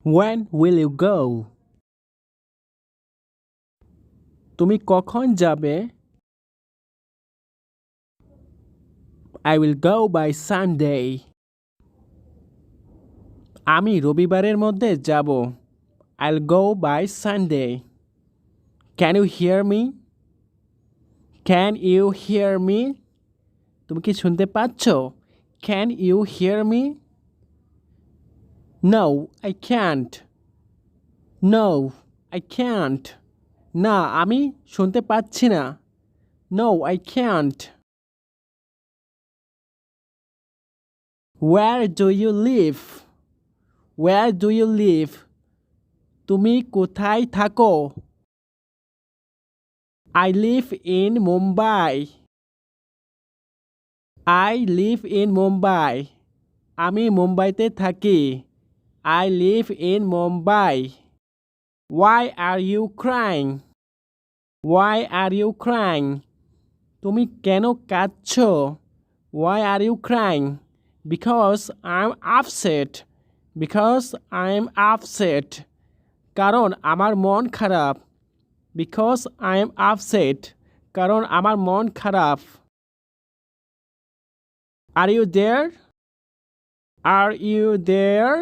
When will you go? তুমি কখন যাবে? I will go by Sunday. আমি রবিবারের মধ্যে যাব। I'll go by Sunday. Can you hear me? Can you hear me? তুমি কি শুনতে পাচ্ছ? Can you hear me? No, I can't. No, I can't. না, আমি শুনতে পাচ্ছি না। No, I can't. Where do you live? Where do you live? তুমি কোথায় থাকো? I live in Mumbai. I live in Mumbai. আমি মুম্বাইতে থাকি। I live in Mumbai. Why are you crying? Why are you crying? তুমি কেন কাঁদছো? Why are you crying? Because I'm upset. Because I'm upset. কারণ আমার মন খারাপ। Because I'm upset. কারণ আমার মন খারাপ। Are you there? Are you there?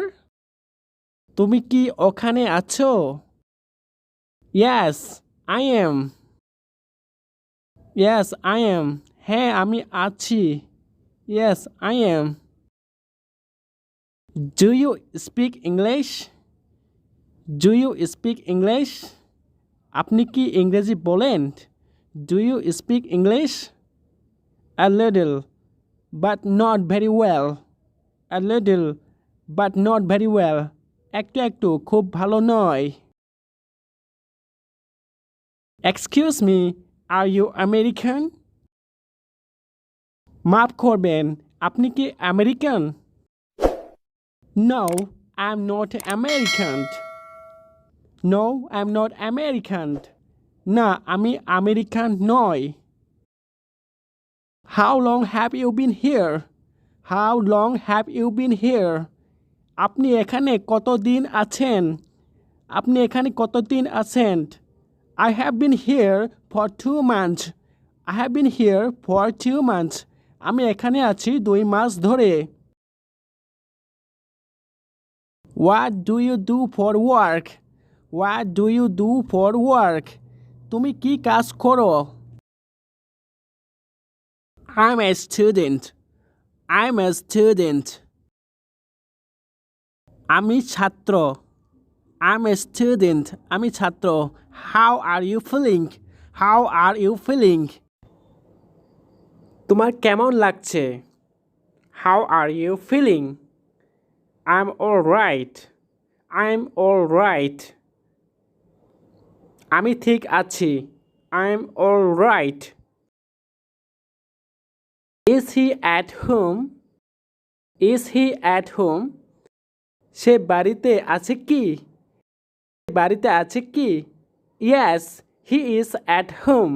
তুমি কি ওখানে আছো? Yes, I am. Yes, I am. হ্যাঁ, আমি আছি। Yes, I am. Do you speak English? Do you speak English? আপনি কি ইংরেজি বলেন? Do you speak English? A little, but not very well. A little, but not very well. একটু একটু, খুব ভালো নয়। Excuse me, are you American? মাফ করবেন, আপনি কি American? No, I'm not American. No, I'm not American. না, আমি আমেরিকান নই। How long have you been here? How long have you been here? আপনি এখানে কতদিন আছেন? আপনি এখানে কতদিন আছেন? I have been here for 2 months. I have been here for 2 months. আমি এখানে আছি 2 মাস ধরে। What do you do for work? What do you do for work? তুমি কি কাজ করো? I'm a student. I'm a student. আমি ছাত্র। I'm a student. আমি ছাত্র। How are you feeling? How are you feeling? তোমার কেমন লাগছে? How are you feeling? I'm all right. I'm all right. আমি ঠিক আছি। I'm all right. Is he at home? Is he at home? সে বাড়িতে আছে কি? বাড়িতে আছে কি? Yes, he is at home.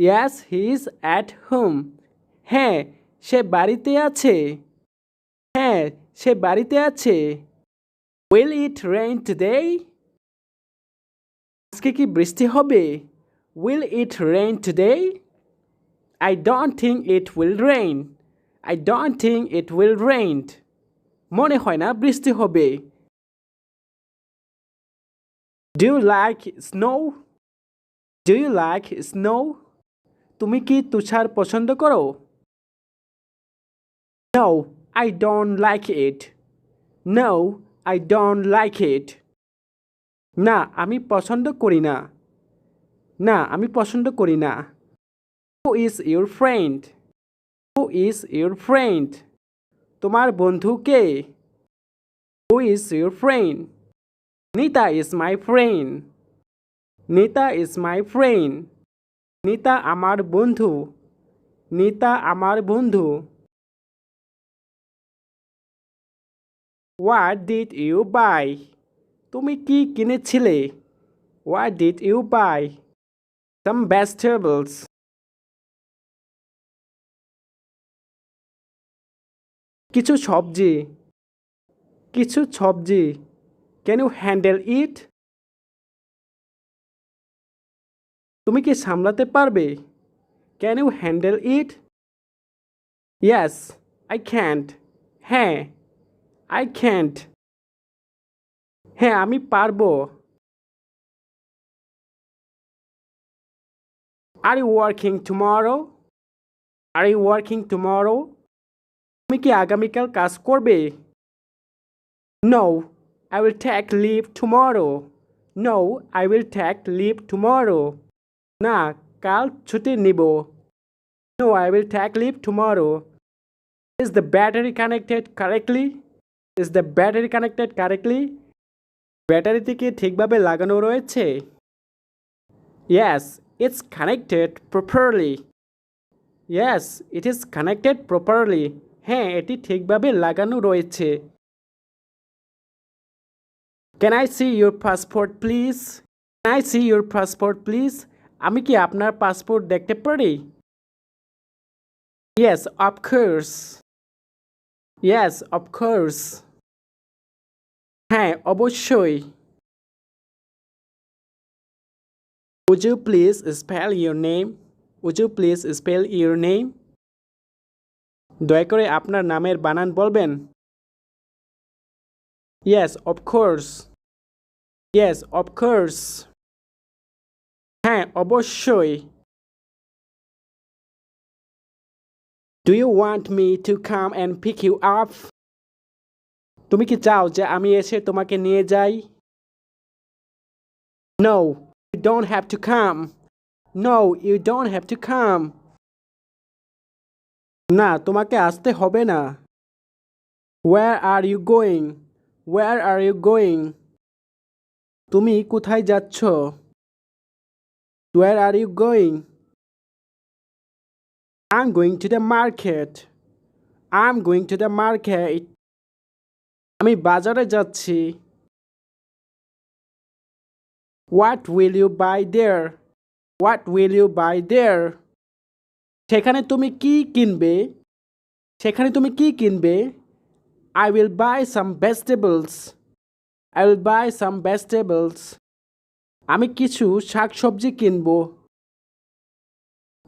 Yes, he is at home. হ্যাঁ, সে বাড়িতে আছে। হ্যাঁ, সে বাড়িতে আছে। Will it rain today? আজকে কি বৃষ্টি হবে? Will it rain today? I don't think it will rain. I don't think it will rain. মনে হয় না বৃষ্টি হবে। Do you like snow? Do you like snow? তুমি কি তুষার পছন্দ করো? No, I don't like it. No, I don't like it. না, আমি পছন্দ করি না। না, আমি পছন্দ করি না। Who is your friend? Who is your friend? তোমার বন্ধু কে? Who is your friend? Nita is my friend. Nita is my friend. Nita আমার বন্ধু। Nita আমার বন্ধু। What did you buy? তুমি কি কিনেছিলে? What did you buy? Some vegetables. কিছু সবজি। কিছু সবজি। Can you handle it? তুমি কি সামলাতে পারবে? Can you handle it? Yes, I can't. হ্যাঁ, I can't. হ্যাঁ, আমি পারবো। Are you working tomorrow? Are you working tomorrow? তুমি কি আগামীকাল কাজ করবে? No, I will take leave tomorrow. No, I will take leave tomorrow. না, কাল ছুটি নিব। No, I will take leave tomorrow. Is the battery connected correctly? Is the battery connected correctly? ব্যাটারিটি কি ঠিকভাবে লাগানো রয়েছে? Yes, it's connected properly. Yes, it is connected properly. হ্যাঁ, এটি ঠিকভাবে লাগানো রয়েছে। Can I see your passport please? Can I see your passport please? আমি কি আপনার পাসপোর্ট দেখতে পারি? Yes, of course. Yes, of course. হ্যাঁ, অবশ্যই। Would you please spell your name? Would you please spell your name? দয়া করে আপনার নামের বানান বলবেন? Yes, of course. Yes, of course. হ্যাঁ, অবশ্যই। Do you want me to come and pick you up? তুমি কি চাও যে আমি এসে তোমাকে নিয়ে যাই? No, you don't have to come. No, you don't have to come. না, তোমাকে আসতে হবে না। Where are you going? Where are you going? তুমি কোথায় যাচ্ছ? Where are you going? I'm going to the market. I'm going to the market. আমি বাজারে যাচ্ছি। What will you buy there? What will you buy there? সেখানে তুমি কি কিনবে? সেখানে তুমি কি কিনবে? I will buy some vegetables. I will buy some vegetables. আমি কিছু শাকসবজি কিনব।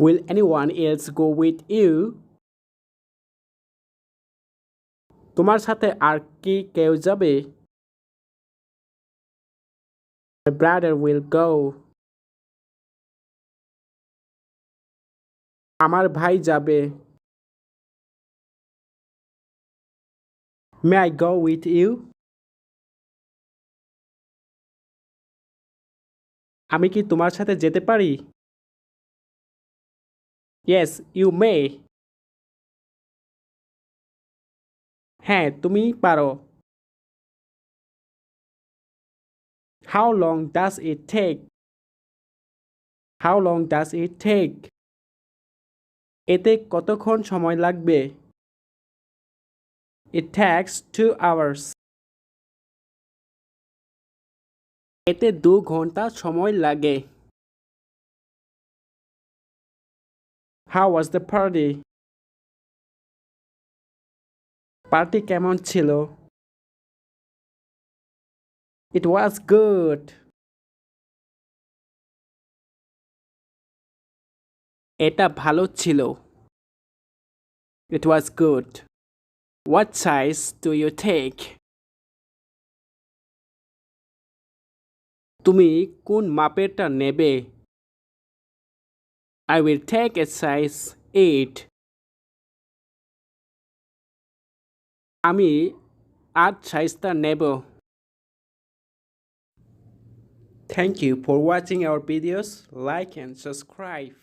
Will anyone else go with you? তোমার সাথে আর কি কেউ যাবে? My brother will go. আমার ভাই যাবে। May I go with you? আমি কি তোমার সাথে যেতে পারি? Yes, you may. হ্যাঁ, তুমি পারো। How long does it take? How long does it take? এতে কতক্ষণ সময় লাগবে? It takes 2 hours. এতে 2 ঘন্টা সময় লাগে। How was the party? Party কেমন ছিল? It was good. এটা ভালো ছিল। It was good. What size do you take? তুমি কোন মাপেরটা নেবে? I will take a size 8. আমি 8 সাইজটা নেব। Thank you for watching our videos. Like and subscribe.